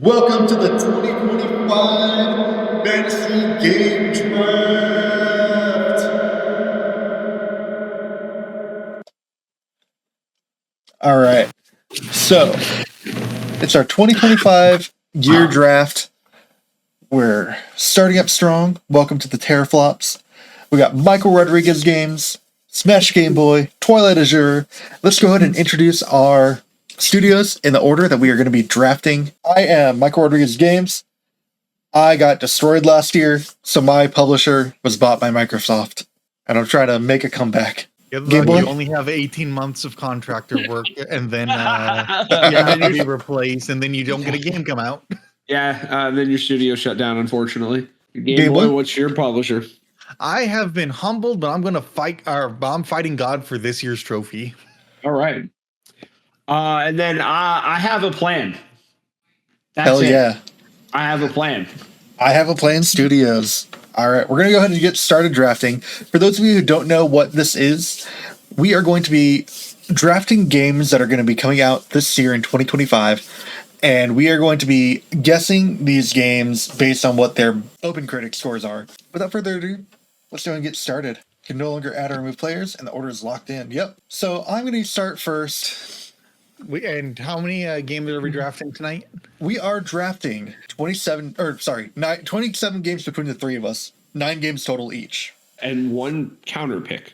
Welcome to the 2025 Fantasy Game Draft. All right. So, it's our 2025 year draft. We're starting up strong. Welcome to the TeraFlops. We got Michael Rodriguez games, Smash Gameboy, Twilight Azure. Let's go ahead and introduce our studios in the order that we are going to be drafting. I am Michael Rodriguez Games. I got destroyed last year, so my publisher was bought by Microsoft, and I'm trying to make a comeback. You only have 18 months of contractor work, and then you have to be replaced, and then you don't get a game come out. Yeah, then your studio shut down, unfortunately. Gameboy, what's your publisher? I have been humbled, but I'm going to fight. I'm fighting God for this year's trophy. All right. And then I have a plan. That's Hell yeah. I have a plan. I have a plan studios. All right, we're going to go ahead and get started drafting. For those of you who don't know what this is, we are going to be drafting games that are going to be coming out this year in 2025. And we are going to be guessing these games based on what their open critic scores are. Without further ado, let's go and get started. You can no longer add or remove players, and the order is locked in. Yep. So I'm going to start first. And how many games are we drafting tonight? We are drafting 27 games between the three of us. 9 games total each. And one counter pick.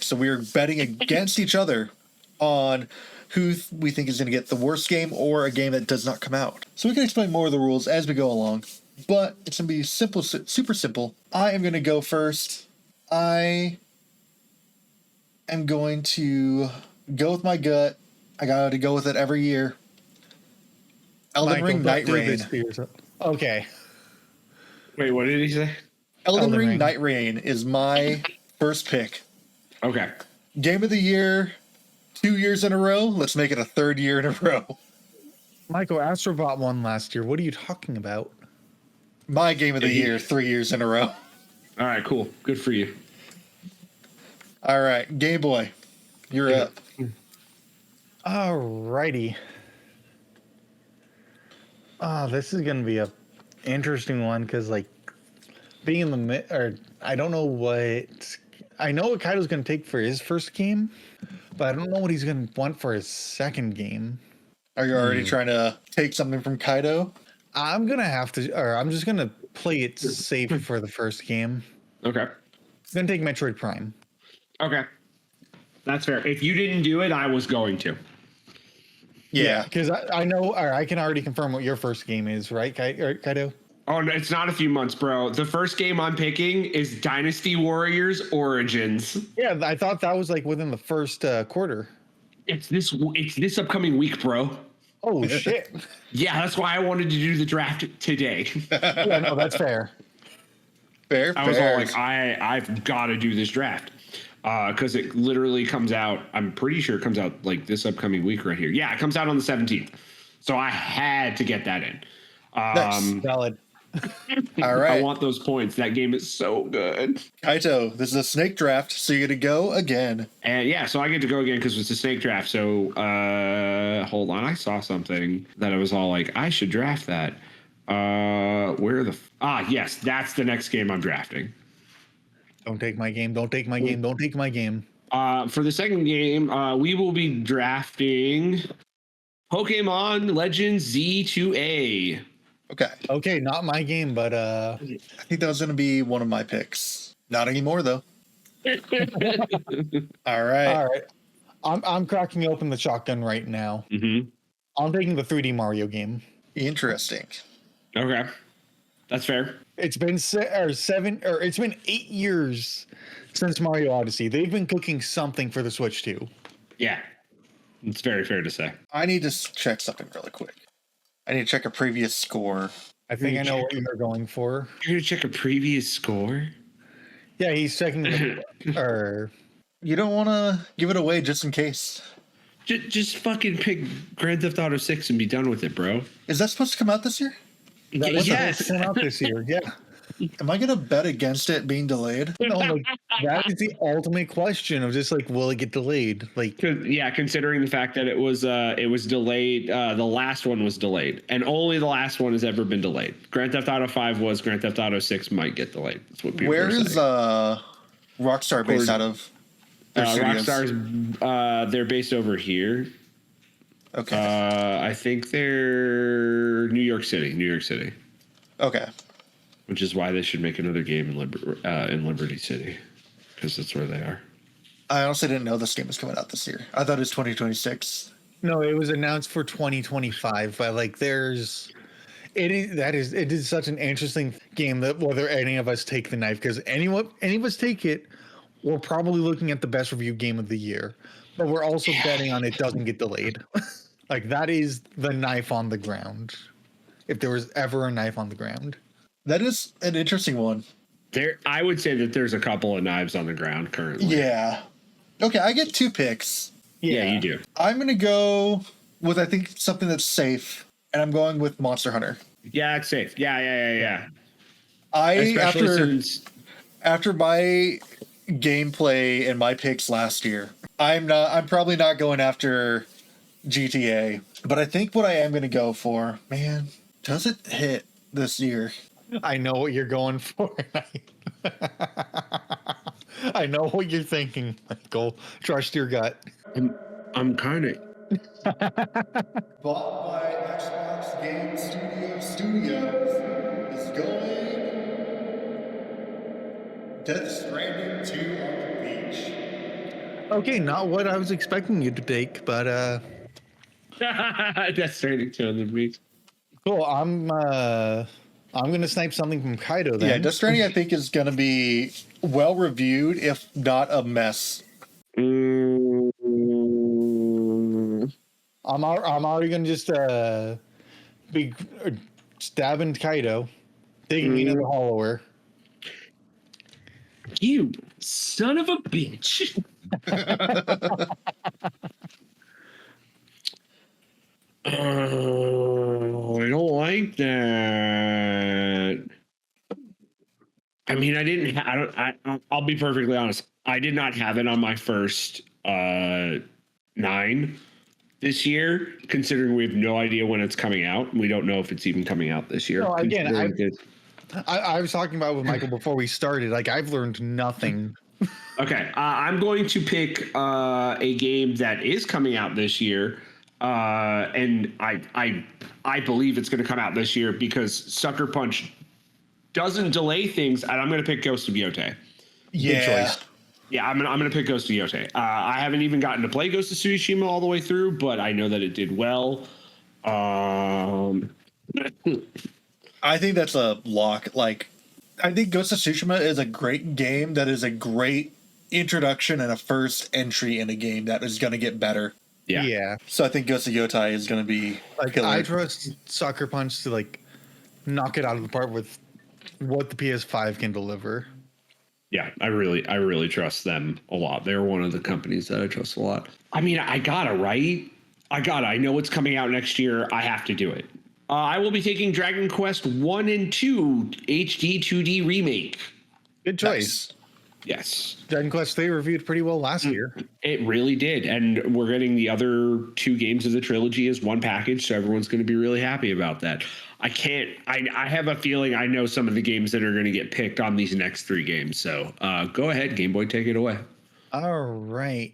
So we are betting against each other on who we think is going to get the worst game or a game that does not come out. So we can explain more of the rules as we go along, but it's going to be simple, super simple. I am going to go first. I am going to go with my gut. I got to go with it every year. Elden Ring Night Rain. Okay. Wait, what did he say? Elden Ring Night Rain is my first pick. Okay. Game of the year, 2 years in a row. Let's make it a third year in a row. Michael, Astrobot won last year. What are you talking about? My game of the year, 3 years in a row. All right, cool. Good for you. All right, Game Boy, you're up. All righty. This is going to be a interesting one because, like, being in the I don't know what Kaito's going to take for his first game, but I don't know what he's going to want for his second game. Are you already trying to take something from Kaito? I'm just going to play it safe for the first game. Okay. I'm going to take Metroid Prime. Okay. That's fair. If you didn't do it, I was going to. Yeah. Because I know, or I can already confirm what your first game is, right, Kaito? Oh, no, it's not a few months, bro. The first game I'm picking is Dynasty Warriors Origins. Yeah, I thought that was like within the first quarter. It's this upcoming week, bro. Oh shit! Yeah, that's why I wanted to do the draft today. Yeah, no, that's fair. I was all like, I've got to do this draft because it literally comes out. I'm pretty sure it comes out like this upcoming week right here. Yeah, it comes out on the 17th, so I had to get that in. Nice. Valid. All right. I want those points. That game is so good. Kaito, this is a snake draft, so you're going to go again. And yeah, so I get to go again because it's a snake draft. So hold on. I saw something that I was all like, I should draft that. Yes, that's the next game I'm drafting. Don't take my game. For the second game, we will be drafting Pokemon Legends Z2A. Okay, not my game, but I think that was going to be one of my picks. Not anymore, though. All right. I'm cracking open the shotgun right now. Mm-hmm. I'm taking the 3D Mario game. Interesting. Okay, that's fair. It's been 8 years since Mario Odyssey. They've been cooking something for the Switch too. Yeah, it's very fair to say. I need to check something really quick. I need to check a previous score. I think I know what you're going for. You're gonna check a previous score? Yeah, he's checking. You don't want to give it away just in case. Just fucking pick Grand Theft Auto 6 and be done with it, bro. Is that supposed to come out this year? That was supposed to come out this year. Yeah. Am I gonna bet against it being delayed? No, like that is the ultimate question of just like, will it get delayed? Like, Yeah, considering the fact that it was delayed. The last one was delayed, and only the last one has ever been delayed. Grand Theft Auto 5 was. Grand Theft Auto 6 might get delayed. That's what people Where are is saying. Rockstar based out of? Their studios? Rockstar's they're based over here. Okay. I think they're New York City. Okay. Which is why they should make another game in Liberty City, because that's where they are. I honestly didn't know this game was coming out this year. I thought it was 2026. no, it was announced for 2025, but like it is such an interesting game that whether any of us take the knife, because any of us take it, we're probably looking at the best review game of the year, but we're also betting on it doesn't get delayed. Like that is the knife on the ground. If there was ever a knife on the ground. That is an interesting one. I would say that there's a couple of knives on the ground currently. Yeah. Okay, I get 2 picks. Yeah, you do. I'm going to go with, I think, something that's safe, and I'm going with Monster Hunter. Yeah, it's safe. Yeah. After my gameplay and my picks last year, I'm probably not going after GTA, but I think what I am going to go for, man, does it hit this year? I know what you're going for. I know what you're thinking, Michael. Trust your gut. I'm kind of. Bought by Xbox Game Studios is going Death Stranding 2 on the beach. Okay, not what I was expecting you to take, but Death Stranding 2 on the beach. cool. I'm gonna snipe something from Kaito then. Yeah, Death Stranding I think is gonna be well reviewed, if not a mess. I'm already gonna just be stabbing Kaito, digging into the hollower. You son of a bitch. Oh, I don't like that. I mean, I'll be perfectly honest. I did not have it on my first 9 this year, considering we have no idea when it's coming out. We don't know if it's even coming out this year. No, again, I was talking about with Michael before we started. Like, I've learned nothing. Okay, I'm going to pick a game that is coming out this year, and I believe it's going to come out this year because Sucker Punch doesn't delay things, and I'm going to pick Ghost of Yotei. Yeah. Good choice. Yeah, I'm gonna pick Ghost of Yotei. I haven't even gotten to play Ghost of Tsushima all the way through, but I know that it did well. I think that's a lock. Like, I think Ghost of Tsushima is a great game that is a great introduction and a first entry in a game that is going to get better. Yeah. So I think Ghost of Yotei is going to be Like, killer. I trust Sucker Punch to like knock it out of the park with what the PS5 can deliver. Yeah, I really trust them a lot. They're one of the companies that I trust a lot. I mean, I know it's coming out next year. I have to do it. I will be taking Dragon Quest 1 and 2 HD 2D remake. Good choice. Yes. Dragon Quest 3 reviewed pretty well last year. It really did. And we're getting the other 2 games of the trilogy as one package, so everyone's going to be really happy about that. I have a feeling I know some of the games that are going to get picked on these next 3 games. So go ahead, Game Boy, take it away. All right.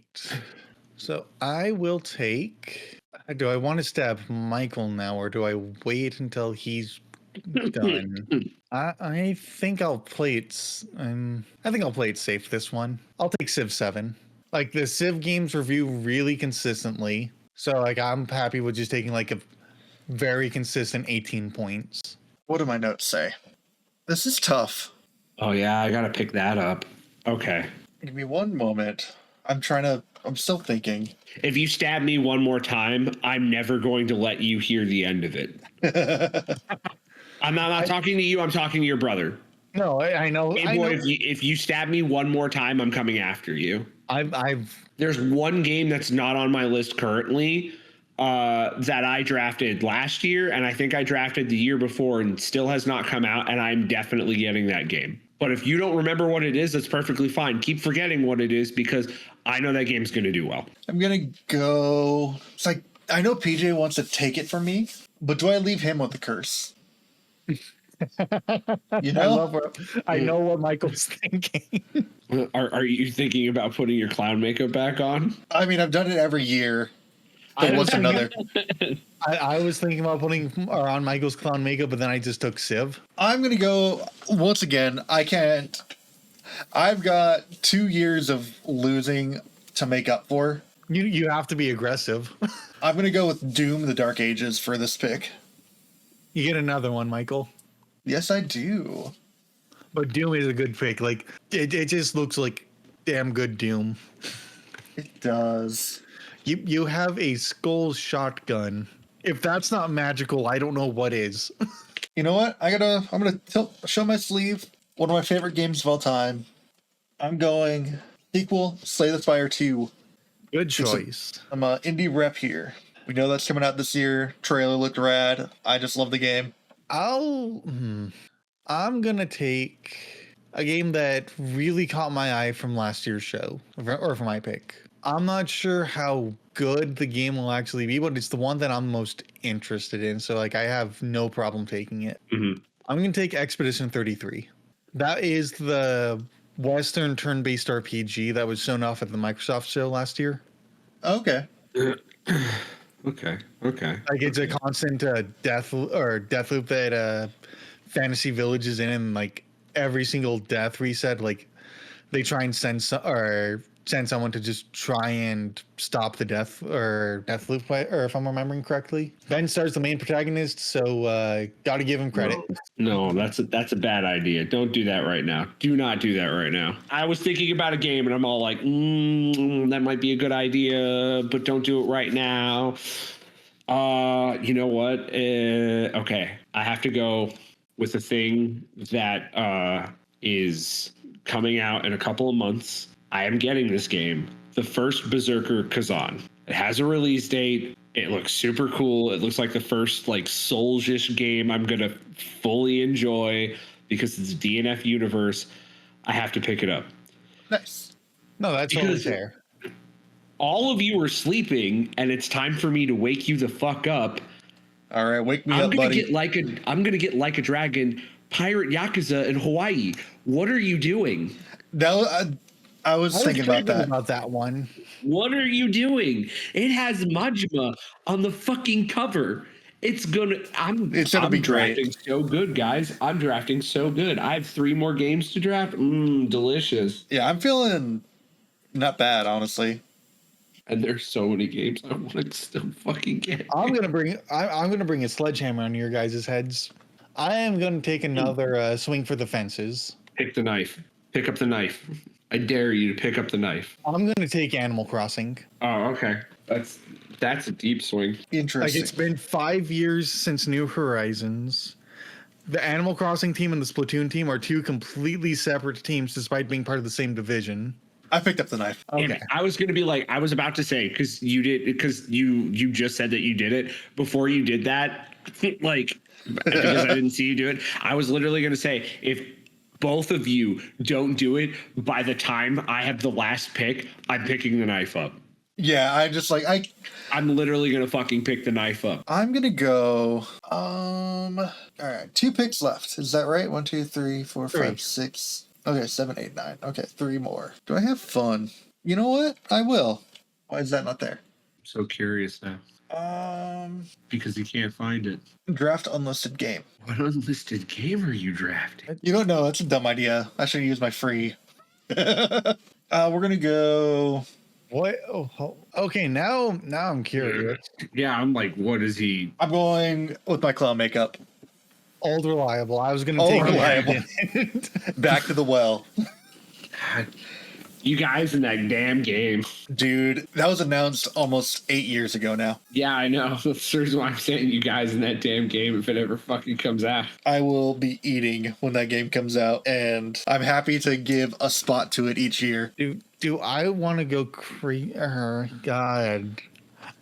So I will take... Do I want to stab Michael now, or do I wait until he's done? I think I'll play it. I think I'll play it safe this one. I'll take Civ 7. Like, the Civ games review really consistently, so like I'm happy with just taking like a very consistent 18 points. What do my notes say? This is tough. Oh yeah, I gotta pick that up. Okay. Give me one moment. I'm still thinking. If you stab me one more time, I'm never going to let you hear the end of it. I'm not talking to you. I'm talking to your brother. No, I know. Hey, boy, if you stab me one more time, I'm coming after you. I've There's one game that's not on my list currently that I drafted last year, and I think I drafted the year before, and still has not come out, and I'm definitely getting that game. But if you don't remember what it is, that's perfectly fine. Keep forgetting what it is, because I know that game's going to do well. I'm going to go... It's like, I know PJ wants to take it from me, but do I leave him with the curse? You know? I know what Michael's thinking. Are you thinking about putting your clown makeup back on? I mean, I've done it every year. But what's another? I was thinking about putting on Michael's clown makeup, but then I just took Civ. I'm going to go, once again, I can't. I've got 2 years of losing to make up for. You have to be aggressive. I'm going to go with Doom, the Dark Ages for this pick. You get another one, Michael. Yes, I do. But Doom is a good pick. Like, it just looks like damn good Doom. It does. You have a skull shotgun. If that's not magical, I don't know what is. You know what? I'm gonna show my sleeve. One of my favorite games of all time. I'm going sequel, Slay the Spire 2. Good choice. I'm a indie rep here. We know that's coming out this year. Trailer looked rad. I just love the game. I'm gonna take a game that really caught my eye from last year's show, or from my pick. I'm not sure how good the game will actually be, but it's the one that I'm most interested in. So, like, I have no problem taking it. Mm-hmm. I'm going to take Expedition 33. That is the Western turn-based RPG that was shown off at the Microsoft show last year. Okay. Okay. Like, it's a constant death loop that Fantasy Village is in, and like every single death reset, like they try and send someone to just try and stop the death loop, or if I'm remembering correctly. Ben Starr's the main protagonist, so gotta give him credit. No, that's a bad idea. Don't do that right now. Do not do that right now. I was thinking about a game, and I'm all like, that might be a good idea, but don't do it right now. You know what? Okay, I have to go with a thing that is coming out in a couple of months. I am getting this game, the first Berserker Kazan. It has a release date. It looks super cool. It looks like the first like Souls-ish game I'm gonna fully enjoy because it's DNF universe. I have to pick it up. Nice. No, that's totally fair. All of you are sleeping, and it's time for me to wake you the fuck up. All right, wake me up, buddy. I'm gonna get like a dragon pirate Yakuza in Hawaii. What are you doing? No, I was thinking about that one. What are you doing? It has Majima on the fucking cover. It's gonna be drafting great. So good, guys. I'm drafting so good. I have 3 more games to draft. Delicious. Yeah, I'm feeling not bad, honestly. And there's so many games I want to still fucking get. I'm gonna bring a sledgehammer on your guys' heads. I am gonna take another swing for the fences. Pick the knife. Pick up the knife. I dare you to pick up the knife. I'm gonna take Animal Crossing. Oh, okay. That's a deep swing. Interesting. Like, it's been 5 years since New Horizons. The Animal Crossing team and the Splatoon team are 2 completely separate teams, despite being part of the same division. I picked up the knife. Okay. I was gonna be like, I was about to say, because you just said that you did it. Before you did that, like, because I didn't see you do it, I was literally gonna say, if both of you don't do it by the time I have the last pick, I'm picking the knife up. Yeah, I'm literally gonna fucking pick the knife up. I'm gonna go. All right, 2 picks left. Is that right? 1, 2, 3, 4, 5, 6. Okay, 7, 8, 9. Okay, 3 more. Do I have fun? You know what? I will. Why is that not there? I'm so curious now. Because you can't find it. Draft unlisted game. What unlisted game are you drafting? You don't know. That's a dumb idea. I should use my free. We're gonna go. What? Oh, okay, now I'm curious. Yeah, I'm like, what is he? I'm going with my clown makeup. Old Reliable. I was going to take Reliable. Back to the well. God, you guys in that damn game. Dude, that was announced almost 8 years ago now. Yeah, I know. That's the reason why I'm saying you guys in that damn game if it ever fucking comes out. I will be eating when that game comes out, and I'm happy to give a spot to it each year. Do I want to go God.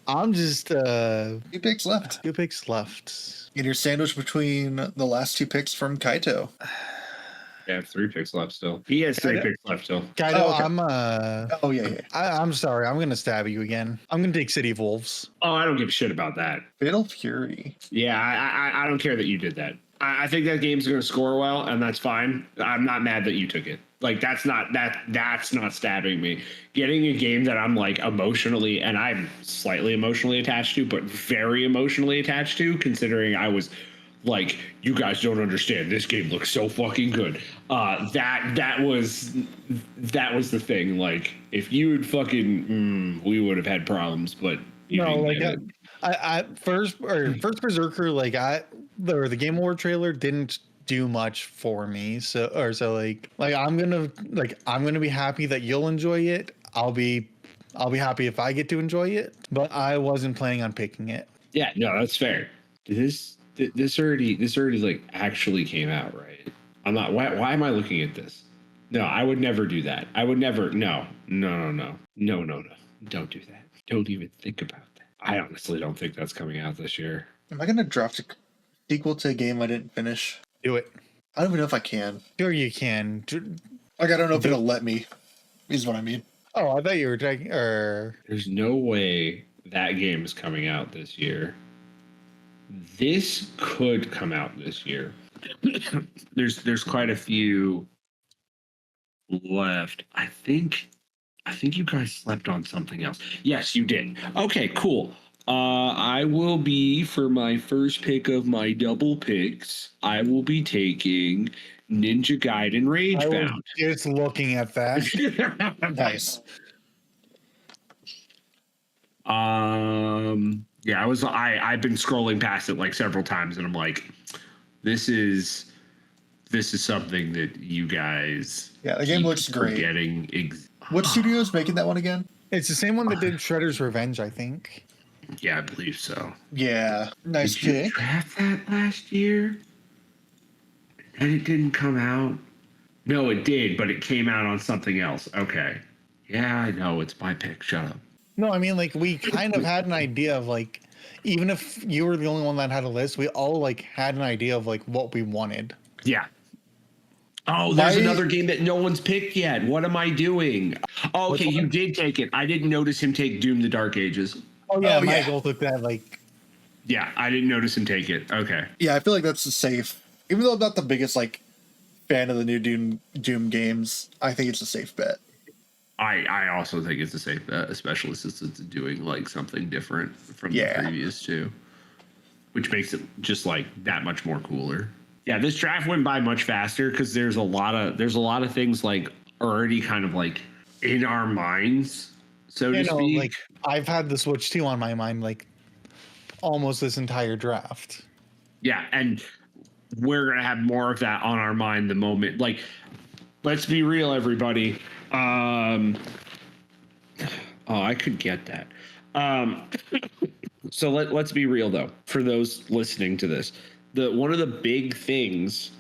I'm just 2 picks left. 2 picks left. And you're sandwiched between the last 2 picks from Kaito. I have 3 picks left still. He has 3 picks left still. Kaito, Oh, okay. I'm sorry. I'm gonna stab you again. I'm gonna take City of Wolves. Oh, I don't give a shit about that. Fatal Fury. Yeah, I don't care that you did that. I think that game's going to score well, and that's fine. I'm not mad that you took it. Like that's not stabbing me. Getting a game that I'm like emotionally, and I'm slightly emotionally attached to, but very emotionally attached to, considering I was like, you guys don't understand. This game looks so fucking good. That was the thing. Like, if you would fucking, we would have had problems. But you No, didn't like get it. first Berserker, like the Game Award trailer didn't do much for me. So I'm gonna be happy that you'll enjoy it. I'll be happy if I get to enjoy it, but I wasn't planning on picking it. Yeah, no, that's fair. This already like actually came out, right? I'm not. Why am I looking at this? No, I would never do that. I would never. No. Don't do that. Don't even think about that. I honestly don't think that's coming out this year. Am I going to draft a sequel to a game I didn't finish? Do it. I don't even know if I can. Sure, you can. Like, I don't know if it'll let me, is what I mean. Oh, I thought you were taking. There's no way that game is coming out this year. This could come out this year. There's quite a few left. I think you guys slept on something else. Yes, you did. Okay, cool. I will be, for my first pick of my double picks, I will be taking Ninja Gaiden Ragebound. I was just looking at that. Nice. Yeah, I've been scrolling past it like several times, and I'm like, this is something that you guys. Yeah, the game looks great. Getting what studio is making that one again? It's the same one that did Shredder's Revenge, I think. Yeah, I believe so. Yeah, nice Did you pick. draft that last year? And it didn't come out? No, it did, but it came out on something else. Okay. Yeah, I know. It's my pick. Shut up. No, I mean, like, we kind of had an idea of, like, even if you were the only one that had a list, we all, like, had an idea of, like, what we wanted. Yeah. Oh, there's another game that no one's picked yet. What am I doing? Oh, okay, you did take it. I didn't notice him take Doom the Dark Ages. Oh, yeah, Michael took that, like... Yeah, I didn't notice him take it. Okay. Yeah, I feel like that's a safe... Even though I'm not the biggest, like, fan of the new Doom games, I think it's a safe bet. I also think it's a safe bet, especially since it's doing, like, something different from the previous two. Which makes it just, like, that much more cooler. Yeah, this draft went by much faster because there's a lot of things, like, already kind of, like, in our minds, so to speak. Like, I've had the Switch 2 on my mind, like, almost this entire draft. Yeah, and we're going to have more of that on our mind the moment. Like, let's be real, everybody. I could get that. So let's be real, though, for those listening to this. One of the big things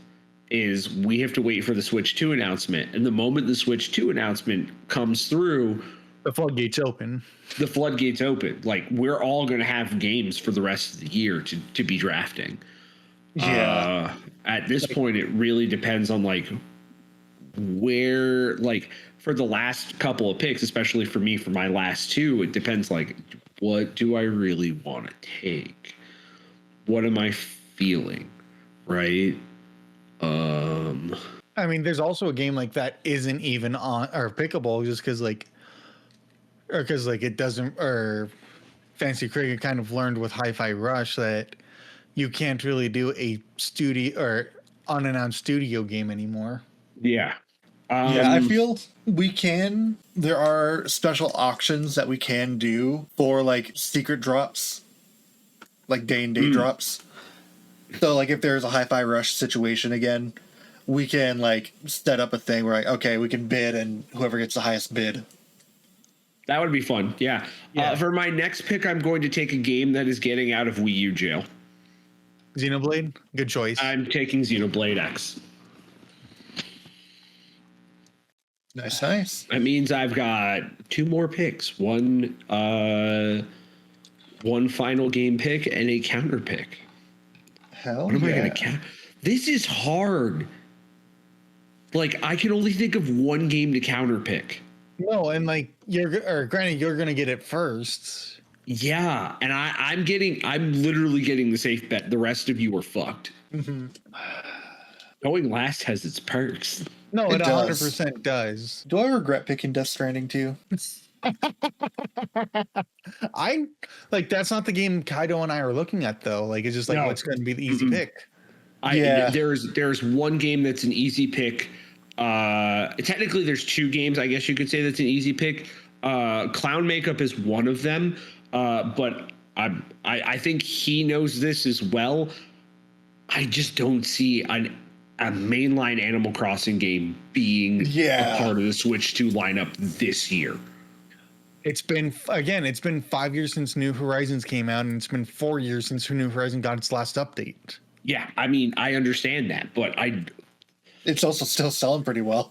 is we have to wait for the Switch 2 announcement. And the moment the Switch 2 announcement comes through, the floodgates open. The floodgates open. Like, we're all going to have games for the rest of the year to be drafting. Yeah. At this point, it really depends on, like, where, like, for the last couple of picks, especially for me, for my last two, it depends, like, what do I really want to take? What am I feeling? Right? I mean, there's also a game like that isn't even on or pickable just because, like, it doesn't, or Fantasy Cricket kind of learned with Hi-Fi Rush that you can't really do a studio or unannounced studio game anymore. Yeah. Yeah, I feel we can. There are special auctions that we can do for, like, secret drops, like day and date drops. So, like, if there's a Hi-Fi Rush situation again, we can, like, set up a thing where, like, okay, we can bid, and whoever gets the highest bid. That would be fun. Yeah. For my next pick, I'm going to take a game that is getting out of Wii U jail. Xenoblade, good choice. I'm taking Xenoblade X. Nice. That means I've got two more picks. One one final game pick and a counter pick. Hell What am I yeah. going to count? This is hard. Like, I can only think of one game to counter pick. No, and like granted, you're gonna get it first. Yeah, and I'm literally getting the safe bet. The rest of you are fucked. Mm-hmm. Going last has its perks. No, It it does. 100% does. Do I regret picking Death Stranding too? I like that's not the game Kaito and I are looking at though. Like it's just like No. what's going to be the easy pick. Yeah. There's one game that's an easy pick. Technically, there's two games, I guess you could say, that's an easy pick. Clown Makeup is one of them, but I think he knows this as well. I just don't see a mainline Animal Crossing game being a part of the Switch 2 lineup this year. It's been 5 years since New Horizons came out, and it's been 4 years since New Horizons got its last update. Yeah, I mean, I understand that, but it's also still selling pretty well.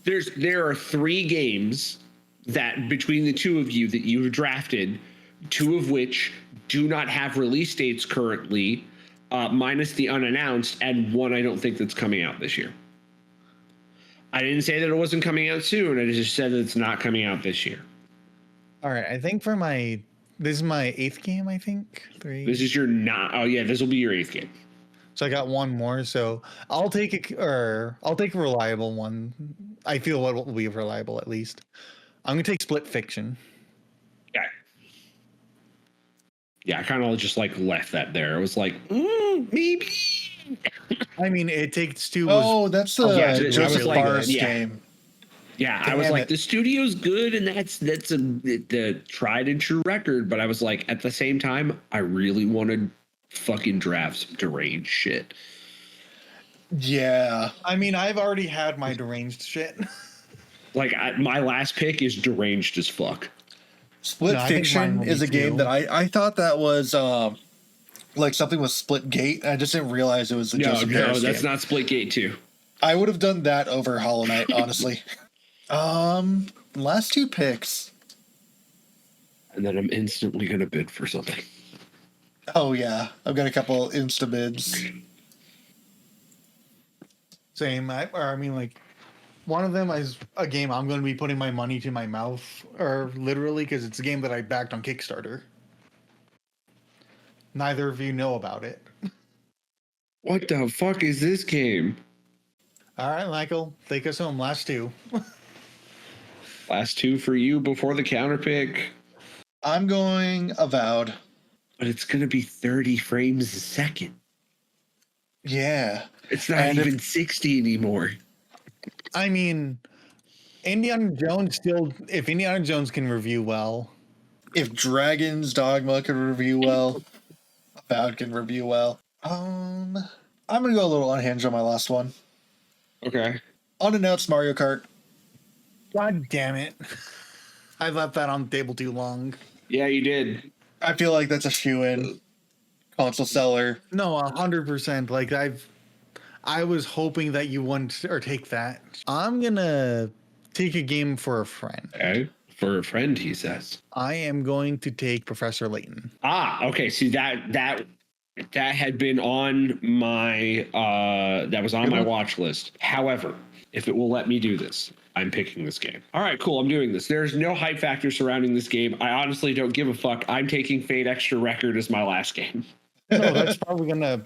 There are 3 games that between the two of you that you've drafted, 2 of which do not have release dates currently, minus the unannounced, and 1 I don't think that's coming out this year. I didn't say that it wasn't coming out soon. I just said that it's not coming out this year. All right, I think this is my 8th game. I think 3. This is your this will be your 8th game. So I got one more. So I'll take a reliable one. I feel what will be reliable at least. I'm gonna take Split Fiction. Yeah. Yeah, I kind of just like left that there. I was like, maybe. I mean, It Takes Two. That's the Joseph Fares game. Yeah, I was like, the studio's good, and that's the tried and true record. But I was like, at the same time, I really wanted fucking drafts of deranged shit. Yeah. I mean, I've already had my deranged shit. Like, my last pick is deranged as fuck. Split Fiction is a game that I thought that was like something with Split Gate. I just didn't realize it was a Joseph Fares that's game. not Split Gate 2. I would have done that over Hollow Knight, honestly. Last 2 picks. And then I'm instantly going to bid for something. Oh, yeah. I've got a couple insta bids. Same. One of them is a game I'm going to be putting my money to my mouth, or literally, because it's a game that I backed on Kickstarter. Neither of you know about it. What the fuck is this game? All right, Michael, take us home. Last 2. Last 2 for you before the counter pick. I'm going Avowed. But it's going to be 30 frames a second. Yeah. It's not even 60 anymore. I mean, Indiana Jones if Indiana Jones can review well. If Dragon's Dogma can review well, Avowed can review well. I'm going to go a little unhinged on my last one. Okay. Unannounced Mario Kart. God damn it. I left that on the table too long. Yeah, you did. I feel like that's a shoe-in console seller. No, 100%. Like I was hoping that you wouldn't or take that. I'm gonna take a game for a friend. Okay. For a friend, he says. I am going to take Professor Layton. Okay. See, that had been on my my watch list. However, if it will let me do this, I'm picking this game. All right, cool. I'm doing this. There's no hype factor surrounding this game. I honestly don't give a fuck. I'm taking Fate Extra Record as my last game. No, that's probably gonna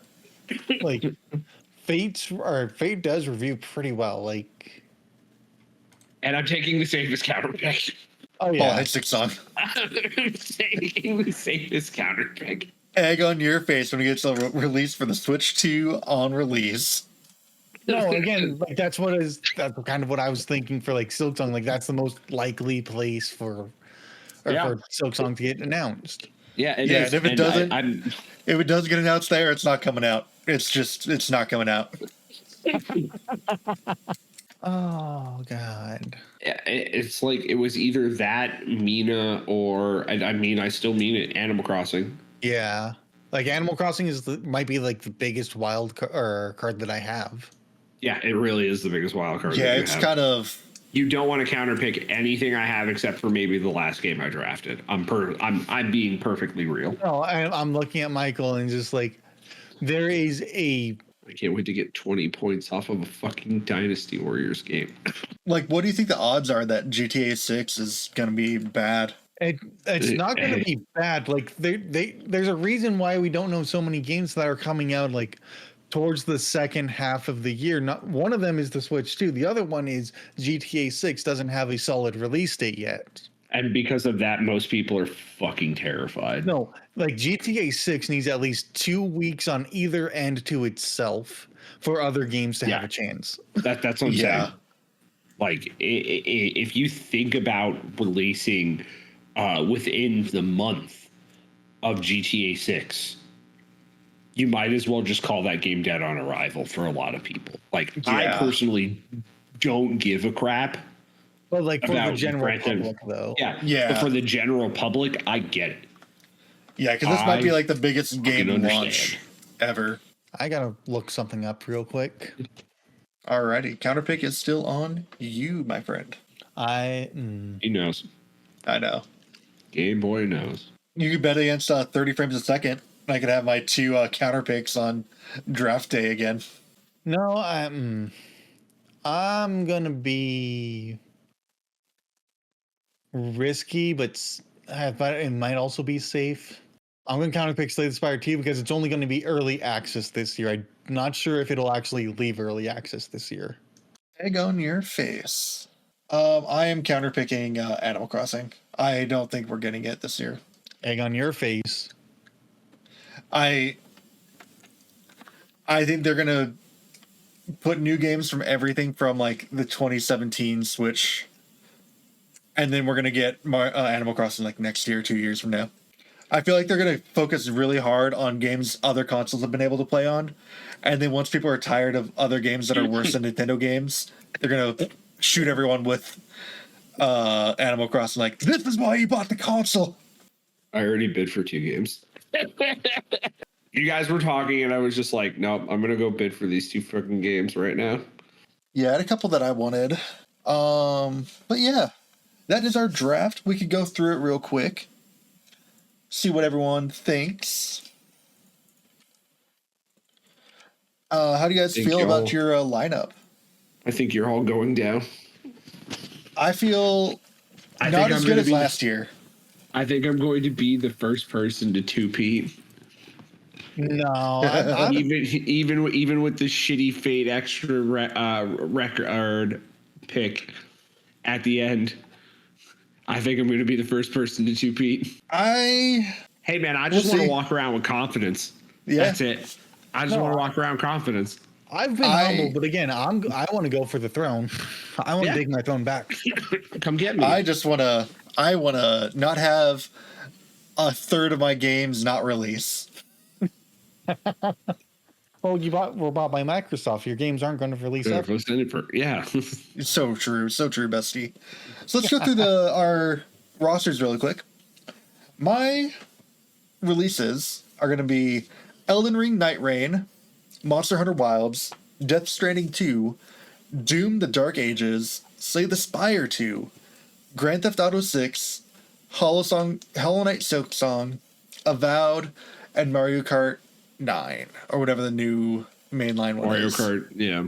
Fate does review pretty well. And I'm taking the safest counter pick. Oh yeah, it's 6 song. I'm taking the safest counter pick. Egg on your face when it gets released for the Switch 2 on release. No, again, that's kind of what I was thinking for Silksong. That's the most likely place for Silksong to get announced. Yeah, it is. And if it doesn't, if it does get announced there, it's not coming out. It's not coming out. Oh God. It's like it was either that, Mina, or I still mean it, Animal Crossing. Yeah, Animal Crossing might be the biggest wild card that I have. Yeah, it really is the biggest wild card. Yeah, it's kind of You don't want to counterpick anything I have except for maybe the last game I drafted. I'm being perfectly real. No, I'm looking at Michael and just like there is a. I can't wait to get 20 points off of a fucking Dynasty Warriors game. Like, what do you think the odds are that GTA 6 is going to be bad? It's not going to be bad. Like there's a reason why we don't know so many games that are coming out like towards the second half of the year. Not one of them is the Switch 2. The other one is GTA 6 doesn't have a solid release date yet. And because of that, most people are fucking terrified. No, like GTA 6 needs at least 2 weeks on either end to itself for other games to have a chance. That's what I'm saying. Like, if you think about releasing within the month of GTA 6, you might as well just call that game dead on arrival for a lot of people. Like, I personally don't give a crap. But like for the general public, though. Yeah. But for the general public, I get it. Yeah, because this might be like the biggest game launch ever. I gotta look something up real quick. Alrighty, counterpick is still on you, my friend. He knows. I know. Gameboy knows. You could bet against 30 frames a second. I could have my 2 counterpicks on draft day again. No, I'm gonna be risky, but it might also be safe. I'm going to counterpick Slay the Spire 2 because it's only going to be early access this year. I'm not sure if it'll actually leave early access this year. Egg on your face. I am counterpicking Animal Crossing. I don't think we're getting it this year. Egg on your face. I think they're going to put new games from everything from like the 2017 Switch. And then we're going to get Animal Crossing like next year, 2 years from now. I feel like they're going to focus really hard on games other consoles have been able to play on. And then once people are tired of other games that are worse than Nintendo games, they're going to shoot everyone with Animal Crossing. Like, this is why you bought the console. I already bid for 2 games. You guys were talking and I was just like, nope, I'm going to go bid for these 2 fucking games right now. Yeah, I had a couple that I wanted. But yeah, that is our draft. We could go through it real quick. See what everyone thinks. How do you guys feel about your lineup? I think you're all going down. I feel not as good as last year. I think I'm going to be the first person to 2-peat. No, even with the shitty Fate extra record pick at the end. I think I'm going to be the first person to 2-peat. Hey man, I just want to walk around with confidence. Yeah. That's it. I just want to walk around with confidence. I've been humble, but again, I want to go for the throne. I want to take my throne back. Come get me. I want to not have a third of my games not release. Well, were bought by Microsoft. Your games aren't going to release ever. Yeah. It's so true, bestie. So let's go through our rosters really quick. My releases are going to be Elden Ring Night Rain, Monster Hunter Wilds, Death Stranding 2, Doom the Dark Ages, Slay the Spire 2, Grand Theft Auto 6, Hollow Knight Silk Song, Avowed, and Mario Kart 9, or whatever the new mainline one is. Mario Kart, yeah.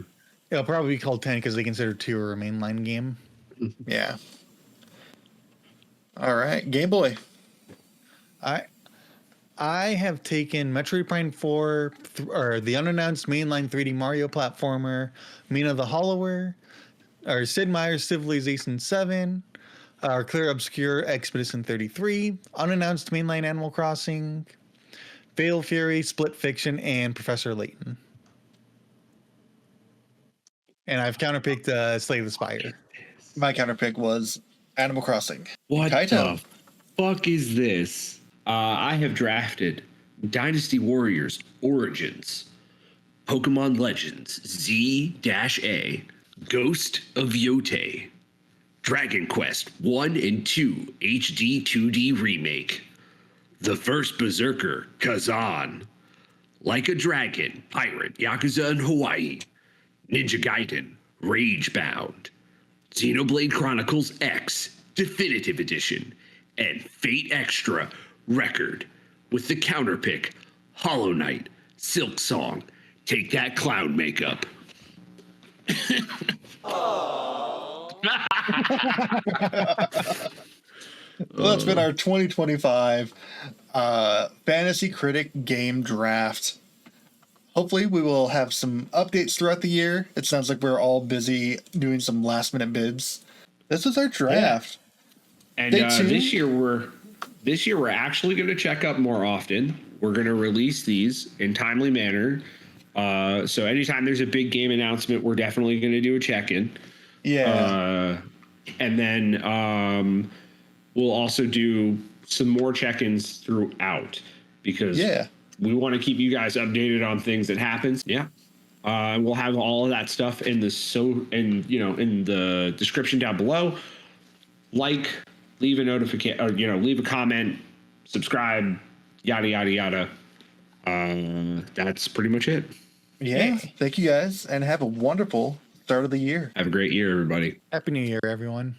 It'll probably be called 10 because they consider 2 a mainline game. Yeah. All right, Game Boy. I have taken Metroid Prime 4, or the unannounced mainline 3D Mario platformer, Mina the Hollower, or Sid Meier's Civilization 7, or Clear Obscure Expedition 33, unannounced mainline Animal Crossing, Fatal Fury, Split Fiction, and Professor Layton. And I've counterpicked Slay the Spire. My counterpick was Animal Crossing. What Kaito. the fuck is this? I have drafted Dynasty Warriors Origins, Pokemon Legends Z-A, Ghost of Yote, Dragon Quest 1 and 2 HD 2D Remake, The First Berserker Kazan, Like a Dragon Pirate Yakuza in Hawaii, Ninja Gaiden Ragebound, Xenoblade Chronicles X Definitive Edition, and Fate Extra Record with the counterpick Hollow Knight, Silk Song, Take That Clown Makeup. Well, that's been our 2025 Fantasy Critic Game Draft. Hopefully, we will have some updates throughout the year. It sounds like we're all busy doing some last-minute bids. This is our draft. Yeah. And this year we're actually going to check up more often. We're going to release these in timely manner. So anytime there's a big game announcement, we're definitely going to do a check-in. Yeah. And then we'll also do some more check-ins throughout because we want to keep you guys updated on things that happens. Yeah. We'll have all of that stuff in the description down below. Like, leave a notification, or leave a comment, subscribe, yada yada yada. That's pretty much it. Yeah. Thank you guys, and have a wonderful start of the year. Have a great year, everybody. Happy New Year, everyone.